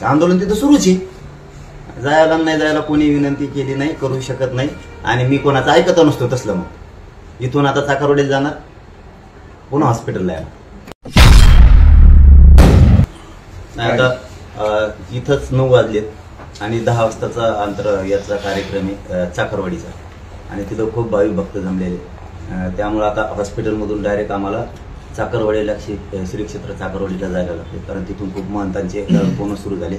आंदोलन तिथं सुरूच आहे. जायला नाही जायला कोणी विनंती केली नाही, करू शकत नाही. आणि मी कोणाचं ऐकत नसतो तसलं. मग इथून आता चाकरवाडीला जाणार, पुन्हा हॉस्पिटलला येणार. आता इथंच 9 वाजलेत आणि 10 वाजताचा अंतर याचा कार्यक्रम आहे चाकरवाडीचा. आणि तिथं खूप भाविक भक्त जमलेले. त्यामुळे आता हॉस्पिटलमधून डायरेक्ट आम्हाला चाकरवाडीला श्री क्षेत्र चाकरवाडीला जायला लागते. कारण तिथून खूप महंतांचे फोन सुरू झाले.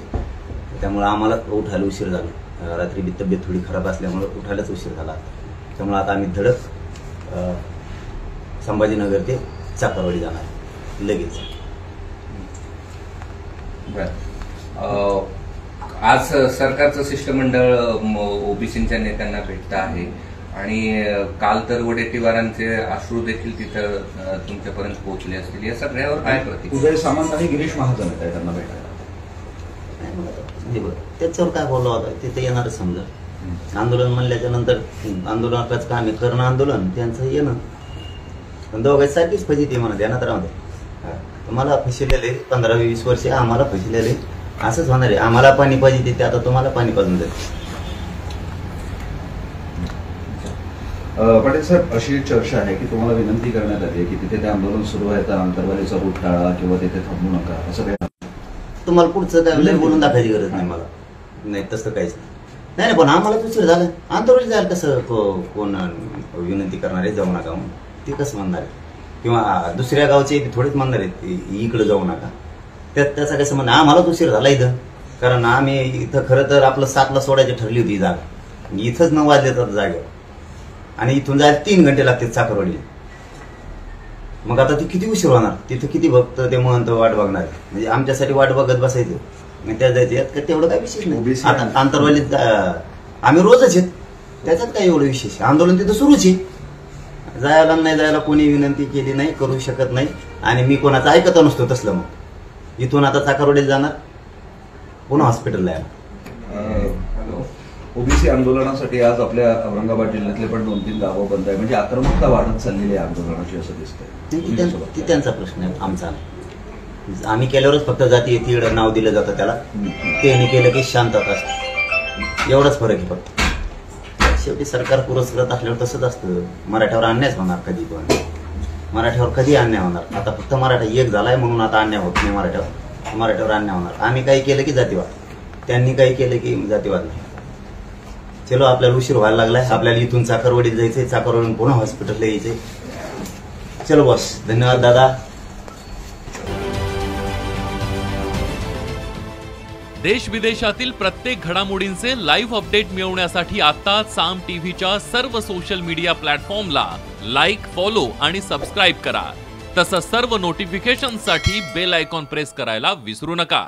त्यामुळे आम्हाला उठायला उशीर झाला. रात्री तब्येत थोडी खराब असल्यामुळे उठायलाच उशीर झाला. त्यामुळे आता आम्ही धडक संभाजीनगर ते चाकरवाडी जाणार लगेच. आज सरकारचं शिष्टमंडळ ओबीसीच्या नेत्यांना भेटतं आहे आणि काल तर वडेट्टीवारांचे अश्रू देखील तिथं तुमच्यापर्यंत पोहोचले असतील. या सगळ्यावर काय प्रतिक्रिया? उदय सामंत आणि गिरीश महाजन आहेत त्यांना भेटायला. त्याच्यावर काय बोलला होता तिथे येणारच. समजा आंदोलन म्हणल्याच्या नंतर आंदोलनाचं काम आहे करणं, आंदोलन त्यांचं येणं. पण दोघांची सारखीच फजिती म्हणत ध्यानात राहू दे. तुम्हाला फसलेले 15-20 वर्ष आम्हाला फसलेले असंच होणार आहे. आम्हाला पाणी पाहिजे ते आता तुम्हाला पाणी पाजून जाईल. पाटील साहेब, अशी चर्चा आहे की तुम्हाला विनंती करण्यात आली की तिथे ते आंदोलन सुरू आहे तर आंतरवालीचा रूट टाळा किंवा तिथे थांबू नका, असं काही तुम्हाला पुढचं काय बोलून दाखवायची गरज नाही मला. नाही तसं काहीच नाही. पण आम्हाला उशीर झालं. आंतरवाली जायला कसं कोण विनंती करणार आहे जाऊ नका म्हणून? ते कसं म्हणणार आहे? किंवा दुसऱ्या गावचे थोडेच म्हणणार आहेत इकडे जाऊ नका. त्याचा काय संबंध? आम्हालाच उशीर झाला इथं. कारण आम्ही इथं खरं तर आपलं 7ला सोडायची ठरली होती जागा. इथंच 9 वाजले तर जागेवर. आणि इथून जायला 3 घंटे लागतात चाकरवाडीला. मग आता ती किती उशीर होणार? तिथं किती भक्त ते महंत वाट बघणार. म्हणजे आमच्यासाठी वाट बघत बसायचं त्या जायचं तेवढं काय विशेष नाही. आता आंतरवालीत आम्ही रोजच येत, त्याच्यात काय एवढं विशेष? आंदोलन तिथं सुरूच आहे. जायला नाही जायला कोणी विनंती केली नाही, करू शकत नाही. आणि मी कोणाचं ऐकत नसतो तसलं. मग इथून आता चाकरवाडीला जाणार, पुन्हा हॉस्पिटलला येणार. ओबीसी आंदोलनासाठी आज आपल्या औरंगाबाद जिल्ह्यातले पण 2-3 गावं बंद आहे. म्हणजे आक्रमकता वाढत चाललेली आहे आंदोलनाची असं दिसतंय. ती त्यांचा प्रश्न आहे, आमचा नाही. आम्ही केल्यावरच फक्त जाती येते नाव दिलं जातं त्याला. त्यांनी केलं की शांतता असते, एवढाच फरक आहे फक्त. शेवटी सरकार पुरस्कृत असल्यावर तसंच असतं. मराठ्यावर अन्यायच होणार कधी पण. मराठ्यावर कधी अन्याय होणार? आता फक्त मराठा एक झालाय म्हणून आता अन्याय होत नाही मराठ्यावर. मराठ्यावर अन्याय होणार. आम्ही काही केलं की जातीवाद, त्यांनी काही केलं की जातीवाद नाही. चलो, आपल्याला उशीर व्हायला लागलाय. आपल्याला इथून चाकरवाडीत जायचंय, चाकरवाडीतून पुन्हा हॉस्पिटलला यायचंय. चलो बॉस, धन्यवाद दादा. देश विदेशातील प्रत्येक घडामोडींचे लाईव्ह अपडेट मिळवण्यासाठी आता साम टीव्हीच्या सर्व सोशल मीडिया प्लॅटफॉर्मला लाईक, फॉलो आणि सबस्क्राईब करा. तसंच सर्व नोटिफिकेशनसाठी बेल आयकॉन प्रेस करायला विसरू नका.